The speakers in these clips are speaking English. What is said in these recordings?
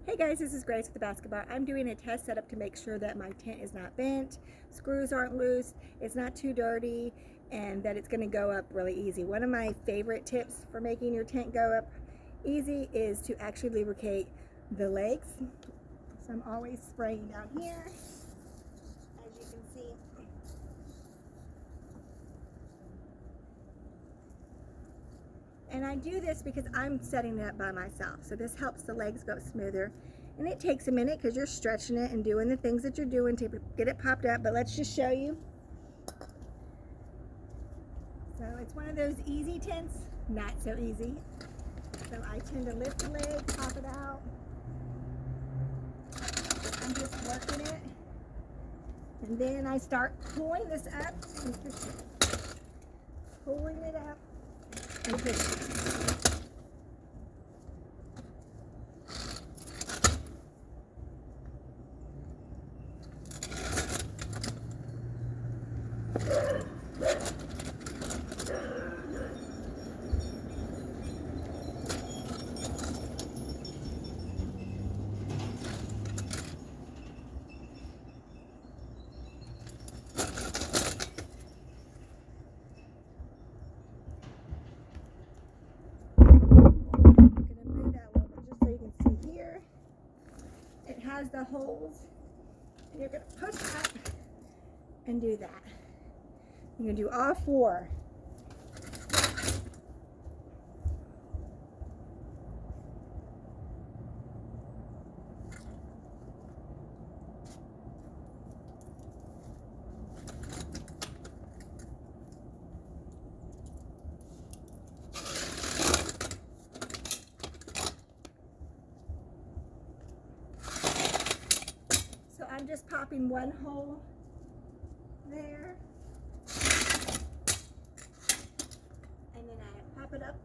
Hey guys, this is Grace with the Basketball. I'm doing a test setup to make sure that my tent is not bent, screws aren't loose, it's not too dirty, and that it's going to go up really easy. One of my favorite tips for making your tent go up easy is to actually lubricate the legs. So I'm always spraying down here, as you can see. And I do this because I'm setting it up by myself. So this helps the legs go smoother. And it takes a minute because you're stretching it and doing the things that you're doing to get it popped up. But let's just show you. So it's one of those easy tents, not so easy. So I tend to lift the leg, pop it out. I'm just working it. And then I start pulling this up and pushing it. Pulling it up and pushing it. Has the holes, and you're going to push up and do that. You're going to do all four. I'm just popping one hole there, and then I pop it up.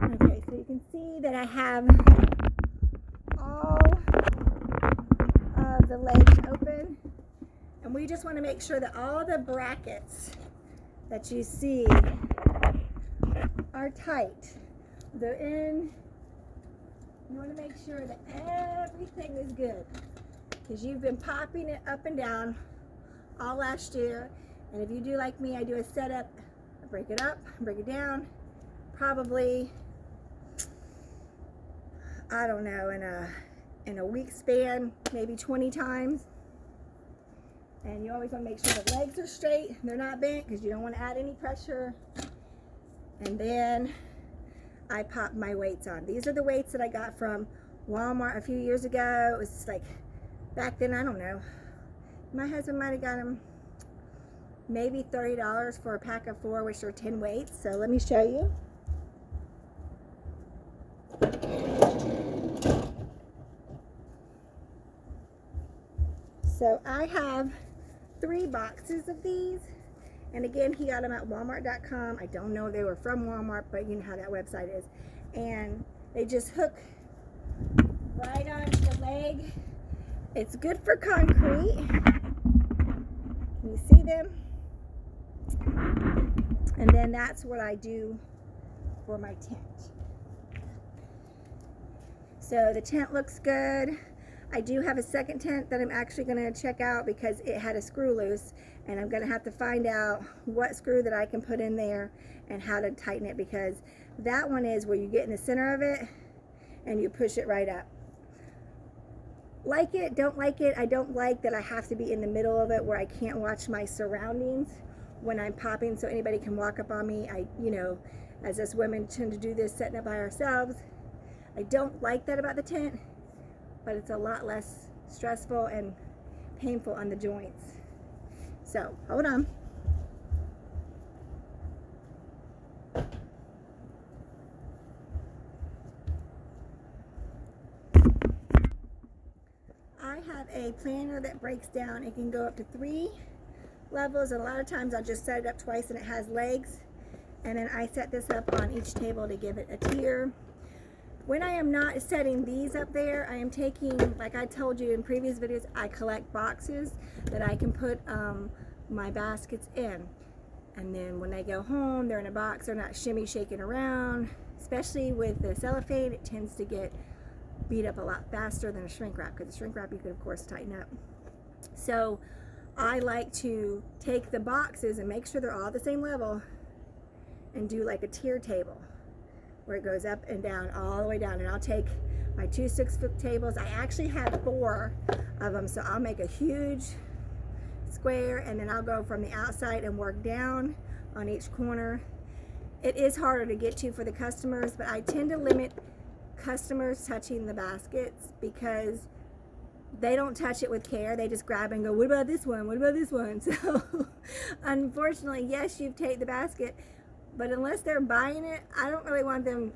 Okay, so you can see that I have all of the legs open, and we just want to make sure that all the brackets that you see are tight. They're in. You want to make sure that everything is good, because you've been popping it up and down all last year. And if you do like me, I do a setup, I break it up, break it down, probably, I don't know, in a week span, maybe 20 times. And you always want to make sure the legs are straight, they're not bent, because you don't want to add any pressure. And then I pop my weights on. These are the weights that I got from Walmart a few years ago. It was like, back then, I don't know. My husband might have got them maybe $30 for a pack of 4, which are 10 weights. So let me show you. So I have 3 boxes of these. And again, he got them at Walmart.com. I don't know if they were from Walmart, but you know how that website is. And they just hook right onto the leg. It's good for concrete. Can you see them? And then that's what I do for my tent. So the tent looks good. I do have a second tent that I'm actually going to check out because it had a screw loose, and I'm going to have to find out what screw that I can put in there and how to tighten it, because that one is where you get in the center of it and you push it right up. Like it, don't like it. I don't like that I have to be in the middle of it where I can't watch my surroundings when I'm popping, so anybody can walk up on me. As us women tend to do this setting up by ourselves. I don't like that about the tent, but it's a lot less stressful and painful on the joints. So, hold on. I have a planner that breaks down. It can go up to 3 levels, and a lot of times I'll just set it up twice and it has legs. And then I set this up on each table to give it a tier. When I am not setting these up there, I am taking, like I told you in previous videos, I collect boxes that I can put my baskets in. And then when they go home, they're in a box, they're not shimmy shaking around. Especially with the cellophane, it tends to get beat up a lot faster than a shrink wrap, because the shrink wrap you could of course tighten up. So I like to take the boxes and make sure they're all the same level and do like a tier table where it goes up and down, all the way down. And I'll take my 2 6-foot tables. I actually have 4 of them, so I'll make a huge square, and then I'll go from the outside and work down on each corner. It is harder to get to for the customers, but I tend to limit customers touching the baskets because they don't touch it with care. They just grab it and go, what about this one? What about this one? So unfortunately, yes, you've taped the basket, but unless they're buying it, I don't really want them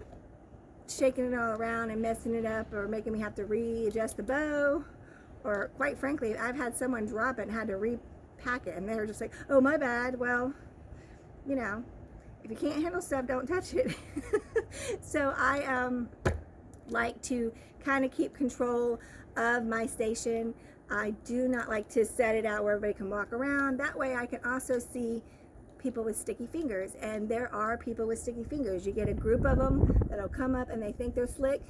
shaking it all around and messing it up or making me have to readjust the bow. Or quite frankly, I've had someone drop it and had to repack it, and they're just like, oh, my bad. Well, you know, if you can't handle stuff, don't touch it. So I like to kind of keep control of my station. I do not like to set it out where everybody can walk around. That way I can also see people with sticky fingers, and there are people with sticky fingers. You get a group of them that'll come up and they think they're slick.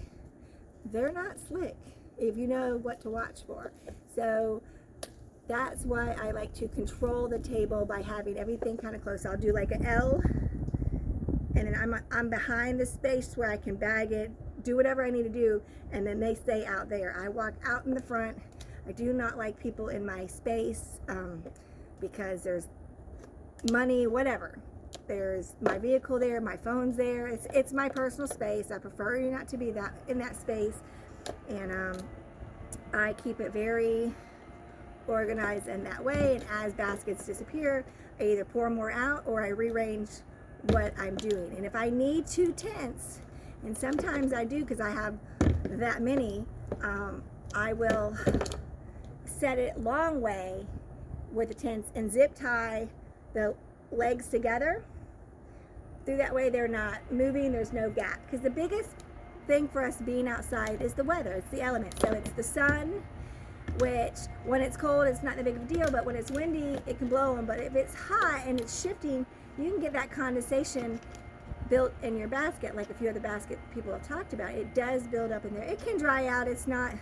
They're not slick if you know what to watch for. So that's why I like to control the table by having everything kind of close. I'll do like an L, and then I'm behind the space where I can bag it, do whatever I need to do, and then they stay out there. I walk out in the front. I do not like people in my space because there's money, whatever. There's my vehicle there, my phone's there. It's my personal space. I prefer you not to be in that space, and I keep it very organized in that way. And as baskets disappear, I either pour more out or I rearrange what I'm doing. And if I need 2 tents, and sometimes I do because I have that many, I will set it long way with the tents and zip tie the legs together. Through that way they're not moving, there's no gap. Because the biggest thing for us being outside is the weather, it's the elements. So it's the sun, which when it's cold it's not that big of a deal, but when it's windy it can blow them. But if it's hot and it's shifting, you can get that condensation built in your basket, like a few of the basket people have talked about. It does build up in there. It can dry out, it's not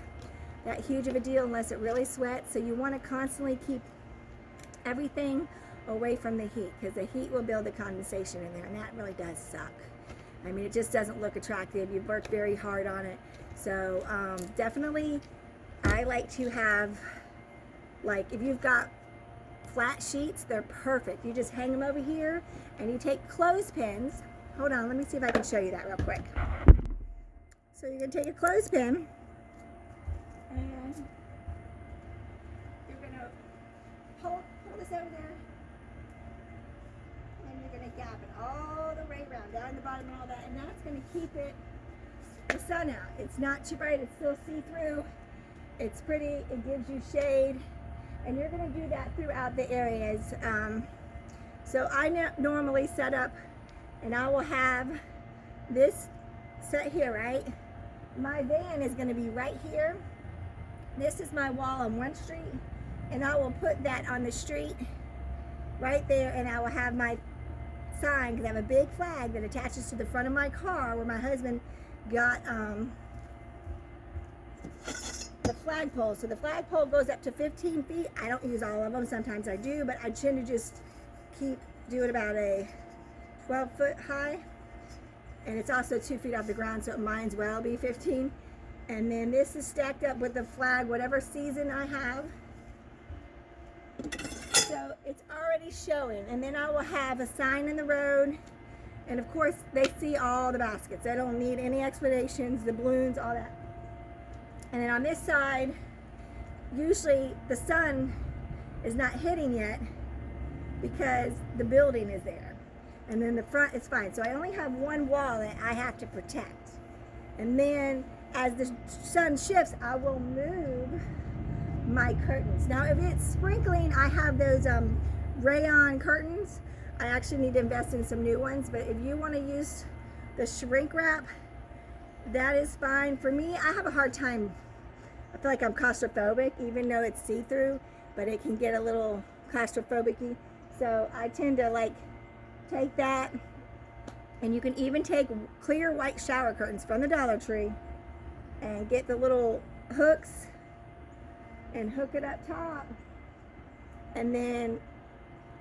that huge of a deal unless it really sweats. So you want to constantly keep everything away from the heat, because the heat will build the condensation in there, and that really does suck. I mean, it just doesn't look attractive. You've worked very hard on it. So definitely I like to have, like, if you've got flat sheets, they're perfect. You just hang them over here and you take clothespins. Hold on, let me see if I can show you that real quick. So you're going to take a clothespin and you're going to pull this over there, and you're going to gap it all the way around, down the bottom and all that, and that's going to keep the sun out. It's not too bright, it's still see-through, it's pretty, it gives you shade, and you're going to do that throughout the areas. So I normally set up, and I will have this set here, right? My van is going to be right here. This is my wall on one street, and I will put that on the street right there, and I will have my sign, because I have a big flag that attaches to the front of my car where my husband got the flagpole. So the flagpole goes up to 15 feet. I don't use all of them. Sometimes I do, but I tend to just do it about a 12-foot high. And it's also 2 feet off the ground, so it might as well be 15. And then this is stacked up with the flag, whatever season I have. So it's already showing. And then I will have a sign in the road. And of course, they see all the baskets. They don't need any explanations, the balloons, all that. And then on this side, usually the sun is not hitting yet because the building is there. And then the front is fine. So I only have one wall that I have to protect. And then as the sun shifts, I will move my curtains. Now if it's sprinkling, I have those rayon curtains. I actually need to invest in some new ones, but if you want to use the shrink wrap, that is fine. For me, I have a hard time. I feel like I'm claustrophobic, even though it's see-through, but it can get a little claustrophobic-y. So I tend to like take that, and you can even take clear white shower curtains from the Dollar Tree and get the little hooks and hook it up top, and then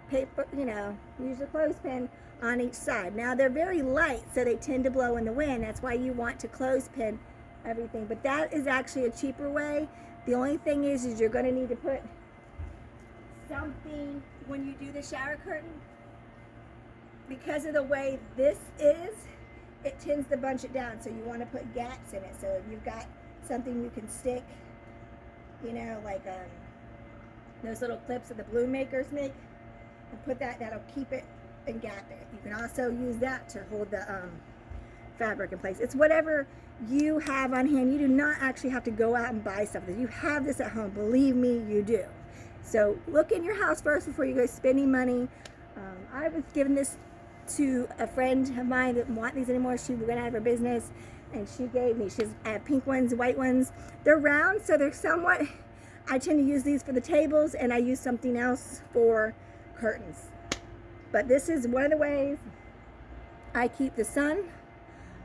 paper, use a clothespin on each side. Now they're very light, so they tend to blow in the wind. That's why you want to clothespin everything. But that is actually a cheaper way. The only thing is you're going to need to put something when you do the shower curtain. Because of the way this is, it tends to bunch it down. So you want to put gaps in it. So if you've got something you can stick, like those little clips that the balloon makers make, and put that'll keep it and gap it. You can also use that to hold the fabric in place. It's whatever you have on hand. You do not actually have to go out and buy stuff. You have this at home. Believe me, you do. So look in your house first before you go spending money. I was given this to a friend of mine that didn't want these anymore. She went out of her business, and she gave me. She's pink ones, white ones. They're round, so they're somewhat. I tend to use these for the tables, and I use something else for curtains. But this is one of the ways I keep the sun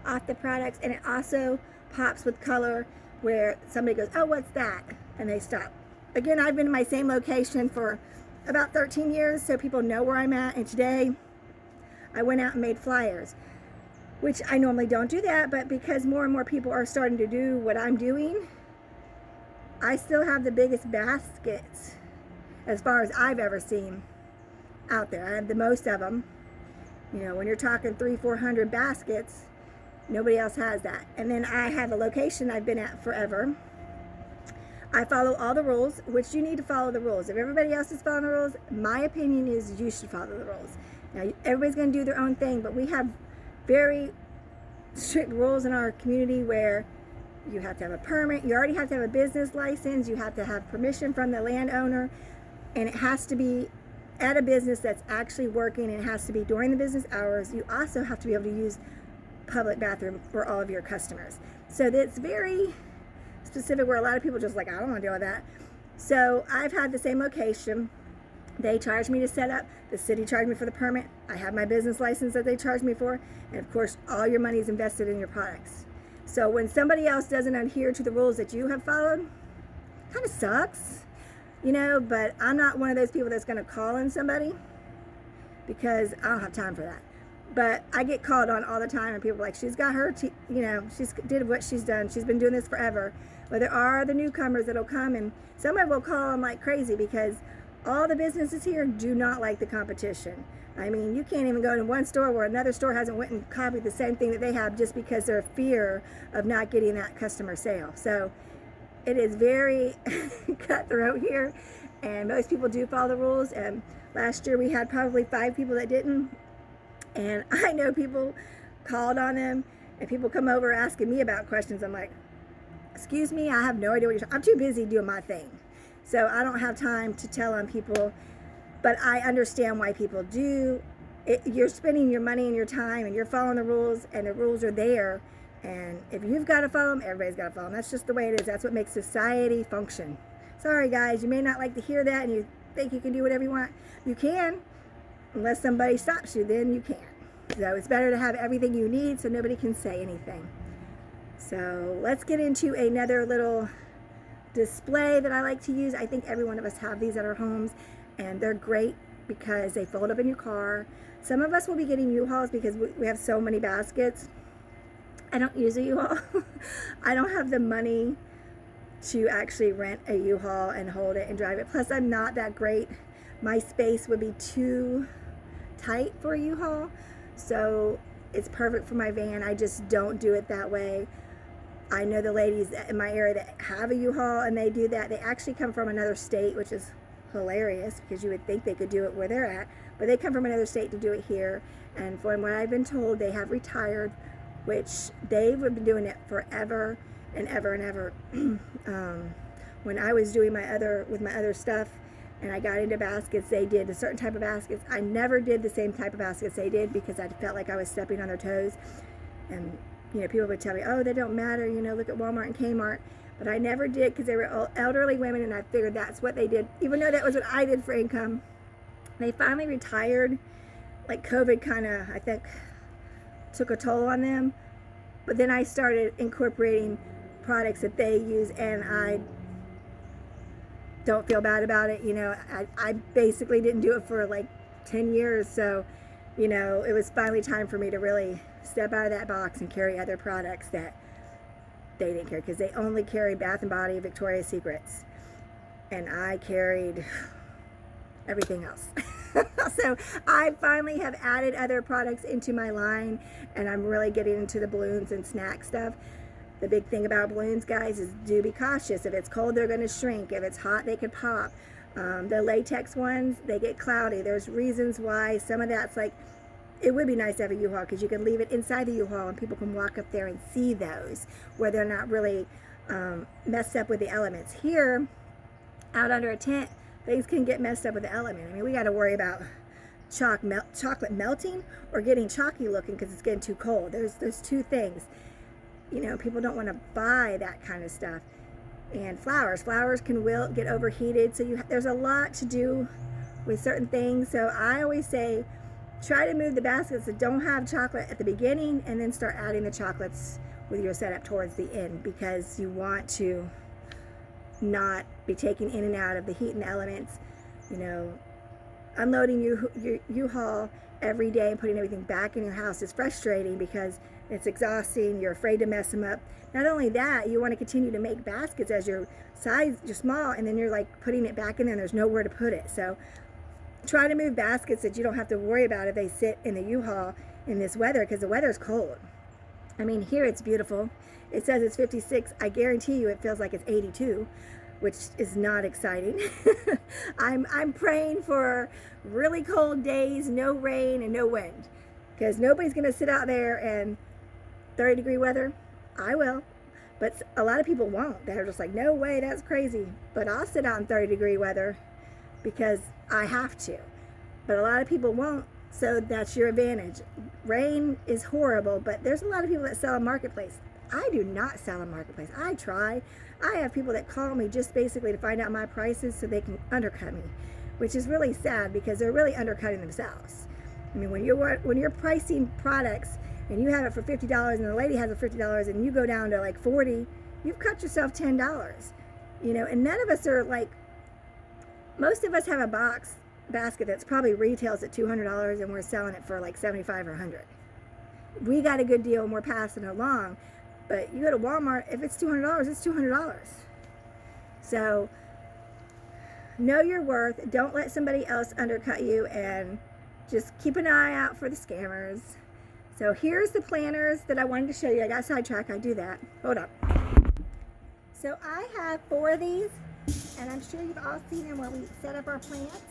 off the products, and it also pops with color where somebody goes, oh, what's that? And they stop. Again, I've been in my same location for about 13 years, so people know where I'm at. And today I went out and made flyers, which I normally don't do that, but because more and more people are starting to do what I'm doing, I still have the biggest baskets as far as I've ever seen out there. I have the most of them. When you're talking 300-400 baskets, nobody else has that. And then I have a location I've been at forever. I follow all the rules, which you need to follow the rules. If everybody else is following the rules, my opinion is you should follow the rules. Now, everybody's going to do their own thing, but we have very strict rules in our community where you have to have a permit, you already have to have a business license, you have to have permission from the landowner, and it has to be at a business that's actually working, and it has to be during the business hours. You also have to be able to use public bathroom for all of your customers. So that's very specific, where a lot of people just like, I don't want to deal with that. So I've had the same location. They charge me to set up. The city charged me for the permit. I have my business license that they charge me for. And of course, all your money is invested in your products. So when somebody else doesn't adhere to the rules that you have followed, kind of sucks, but I'm not one of those people that's going to call on somebody, because I don't have time for that. But I get called on all the time, and people are like, she's got her, she's did what she's done. She's been doing this forever. But there are the newcomers that'll come, and somebody will call them like crazy, because all the businesses here do not like the competition. I mean, you can't even go to one store where another store hasn't went and copied the same thing that they have, just because they're fear of not getting that customer sale. So it is very cutthroat here, and most people do follow the rules. And last year we had probably 5 people that didn't. And I know people called on them, and people come over asking me about questions. I'm like, excuse me, I have no idea what you're talking. I'm too busy doing my thing. So I don't have time to tell on people, but I understand why people do. You're spending your money and your time, and you're following the rules, and the rules are there. And if you've got to follow them, everybody's got to follow them. That's just the way it is. That's what makes society function. Sorry, guys, you may not like to hear that, and you think you can do whatever you want. You can. Unless somebody stops you, then you can't. So it's better to have everything you need so nobody can say anything. So let's get into another little display that I like to use. I think every one of us have these at our homes, and they're great because they fold up in your car. Some of us will be getting U-Hauls because we have so many baskets. I don't use a U-Haul. I don't have the money to actually rent a U-Haul and hold it and drive it. Plus, I'm not that great. My space would be too tight for a U-Haul, so it's perfect for my van. I just don't do it that way. I know the ladies in my area that have a U-Haul, and they do that. They actually come from another state, which is hilarious because you would think they could do it where they're at, but they come from another state to do it here. And from what I've been told, they have retired, which they've been doing it forever and ever and ever. When I was doing my other stuff, and I got into baskets, they did a certain type of baskets. I never did the same type of baskets they did because I felt like I was stepping on their toes. And people would tell me, oh, they don't matter, look at Walmart and Kmart. But I never did because they were elderly women, and I figured that's what they did, even though that was what I did for income. They finally retired, like COVID kind of, I think, took a toll on them. But then I started incorporating products that they use, and I don't feel bad about it. You know, I basically didn't do it for like 10 years. So, you know, it was finally time for me to really step out of that box and carry other products that they didn't carry, because they only carry Bath & Body, Victoria's Secrets, and I carried everything else. So I finally have added other products into my line, and I'm really getting into the balloons and snack stuff. The big thing about balloons, guys, is do be cautious. If it's cold, they're going to shrink. If it's hot, they could pop. The latex ones, they get cloudy. There's reasons why. Some of that's like, it would be nice to have a U-Haul, because you can leave it inside the U-Haul and people can walk up there and see those, where they're not really messed up with the elements. Here, out under a tent, things can get messed up with the element. I mean, we got to worry about chocolate melting or getting chalky looking because it's getting too cold. There's two things. You know, people don't want to buy that kind of stuff. And flowers can get overheated. So there's a lot to do with certain things. So I always say, try to move the baskets that don't have chocolate at the beginning, and then start adding the chocolates with your setup towards the end, because you want to not be taking in and out of the heat and the elements. You know, unloading your U-Haul every day and putting everything back in your house is frustrating because it's exhausting. You're afraid to mess them up. Not only that, you want to continue to make baskets as your size, you're small, and then you're like putting it back in there and there's nowhere to put it. So try to move baskets that you don't have to worry about if they sit in the U-Haul in this weather, because the weather's cold. I mean, here it's beautiful. It says it's 56. I guarantee you it feels like it's 82, which is not exciting. I'm praying for really cold days, no rain and no wind, because nobody's going to sit out there in 30-degree weather. I will, but a lot of people won't. They're just like, no way, that's crazy. But I'll sit out in 30-degree weather because I have to. But a lot of people won't, so that's your advantage. Rain is horrible, but there's a lot of people that sell a Marketplace. I do not sell a Marketplace. I try. I have people that call me just basically to find out my prices so they can undercut me, which is really sad because they're really undercutting themselves. I mean, when you're pricing products and you have it for $50 and the lady has it for $50 and you go down to like $40, you've cut yourself $10. You know, and none of us are like, most of us have a basket that's probably retails at $200 and we're selling it for like $75 or $100. We got a good deal and we're passing it along. But you go to Walmart, if it's $200, it's $200. So know your worth. Don't let somebody else undercut you, and just keep an eye out for the scammers. So here's the planters that I wanted to show you. I got sidetracked. I do that. Hold up. So I have 4 of these, and I'm sure you've all seen them when we set up our plants.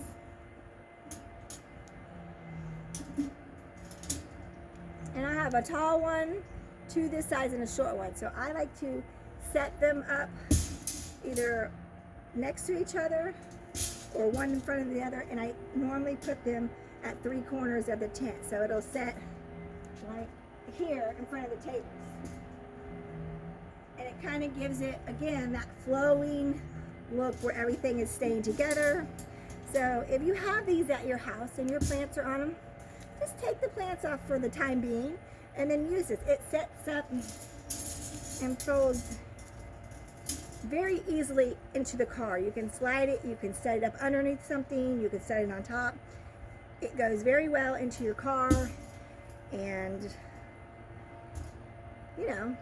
And I have a tall one to this size and a short one. So I like to set them up either next to each other or one in front of the other, and I normally put them at 3 corners of the tent. So it'll set right here in front of the tables. And it kind of gives it, again, that flowing look where everything is staying together. So if you have these at your house and your plants are on them, just take the plants off for the time being and then use this. It sets up and folds very easily into the car. You can slide it, you can set it up underneath something, you can set it on top. It goes very well into your car, and you know,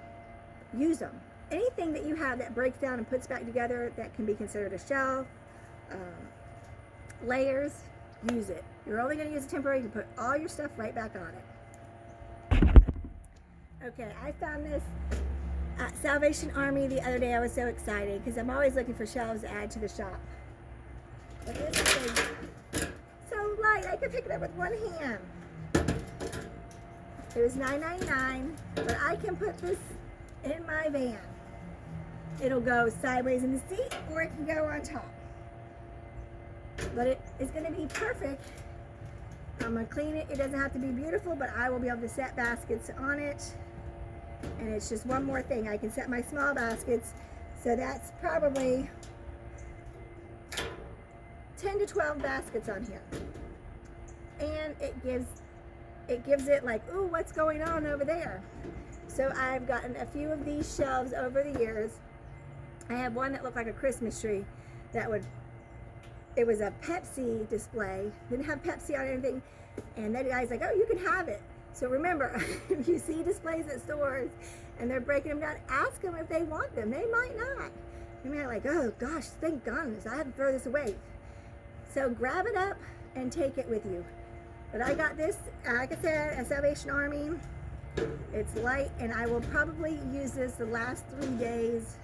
use them. Anything that you have that breaks down and puts back together that can be considered a shelf, layers, use it. You're only going to use it temporarily to put all your stuff right back on it. Okay, I found this at Salvation Army the other day. I was so excited because I'm always looking for shelves to add to the shop. But this is so light, I could pick it up with one hand. It was $9.99, but I can put this in my van. It'll go sideways in the seat, or it can go on top. But it is going to be perfect. I'm going to clean it. It doesn't have to be beautiful, but I will be able to set baskets on it. And it's just one more thing. I can set my small baskets. So that's probably 10 to 12 baskets on here. And and it gives it like, ooh, what's going on over there? So I've gotten a few of these shelves over the years. I have one that looked like a Christmas tree it was a Pepsi display, didn't have Pepsi on anything, and that guy's like, oh, you can have it. So remember, if you see displays at stores and they're breaking them down, ask them if they want them. They might not. You might be like, oh gosh, thank goodness, I have to throw this away. So grab it up and take it with you. But I got this, like I said, at Salvation Army. It's light, and I will probably use this the last 3 days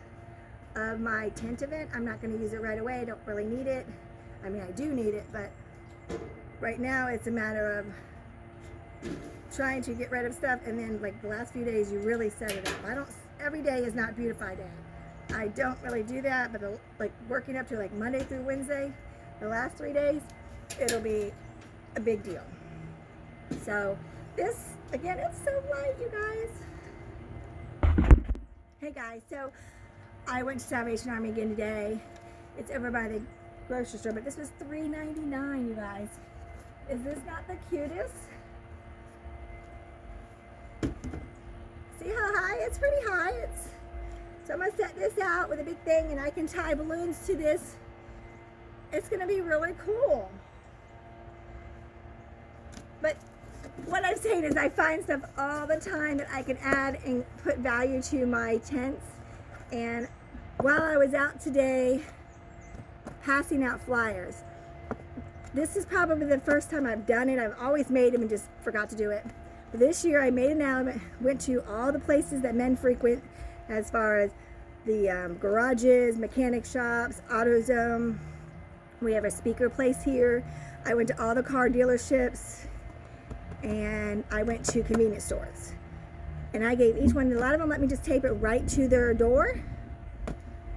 of my tent event. I'm not going to use it right away. I don't really need it. I mean, I do need it, but right now it's a matter of trying to get rid of stuff, and then like the last few days you really set it up. Every day is not Beautify Day. I don't really do that, but like working up to like Monday through Wednesday, the last 3 days, it'll be a big deal. So this, again, it's so light, you guys. Hey guys, so I went to Salvation Army again today. It's over by the grocery store, but this was $3.99, you guys. Is this not the cutest? See how high? It's pretty high. So I'm gonna set this out with a big thing, and I can tie balloons to this. It's gonna be really cool. But what I'm saying is I find stuff all the time that I can add and put value to my tents. And while I was out today passing out flyers, this is probably the first time I've done it. I've always made them and just forgot to do it. But this year I made an element, went to all the places that men frequent, as far as the garages, mechanic shops, AutoZone. We have a speaker place here. I went to all the car dealerships, and I went to convenience stores. And I gave each one, a lot of them let me just tape it right to their door.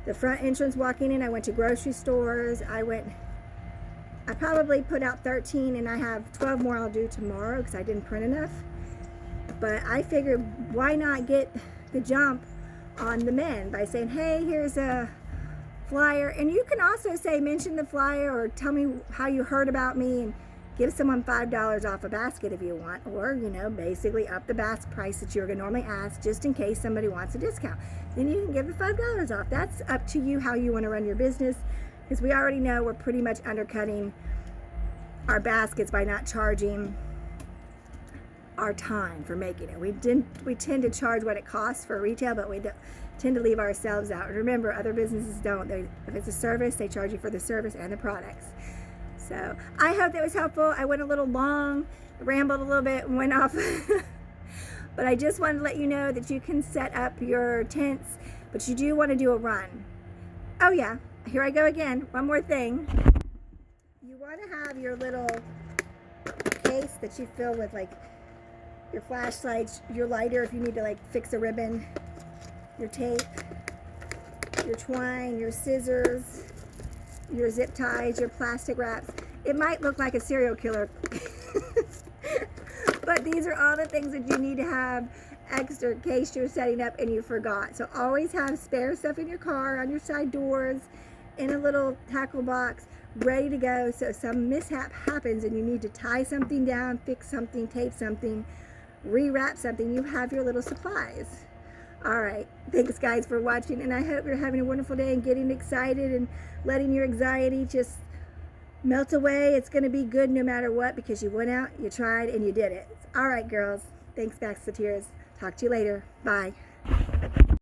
The front entrance walking in, I went to grocery stores. I probably put out 13, and I have 12 more I'll do tomorrow because I didn't print enough. But I figured, why not get the jump on the men by saying, hey, here's a flyer. And you can also say, mention the flyer, or tell me how you heard about me, and give someone $5 off a basket if you want, or, you know, basically up the basket price that you're going to normally ask, just in case somebody wants a discount. Then you can give the $5 off. That's up to you how you want to run your business, because we already know we're pretty much undercutting our baskets by not charging our time for making it. We tend to charge what it costs for retail, but we tend to leave ourselves out. And remember, other businesses don't. If it's a service, they charge you for the service and the products. So I hope that was helpful. I went a little long, rambled a little bit, and went off. But I just wanted to let you know that you can set up your tents, but you do want to do a run. Oh yeah, here I go again. One more thing. You want to have your little case that you fill with like your flashlights, your lighter if you need to like fix a ribbon, your tape, your twine, your scissors, your zip ties, your plastic wraps. It might look like a serial killer, but these are all the things that you need to have extra in case you're setting up and you forgot. So always have spare stuff in your car, on your side doors, in a little tackle box, ready to go. So if some mishap happens and you need to tie something down, fix something, tape something, rewrap something, you have your little supplies. All right, thanks guys for watching, and I hope you're having a wonderful day and getting excited and letting your anxiety just melt away. It's going to be good no matter what, because you went out, you tried, and you did it. All right, girls, thanks, Baxteteers. Talk to you later. Bye.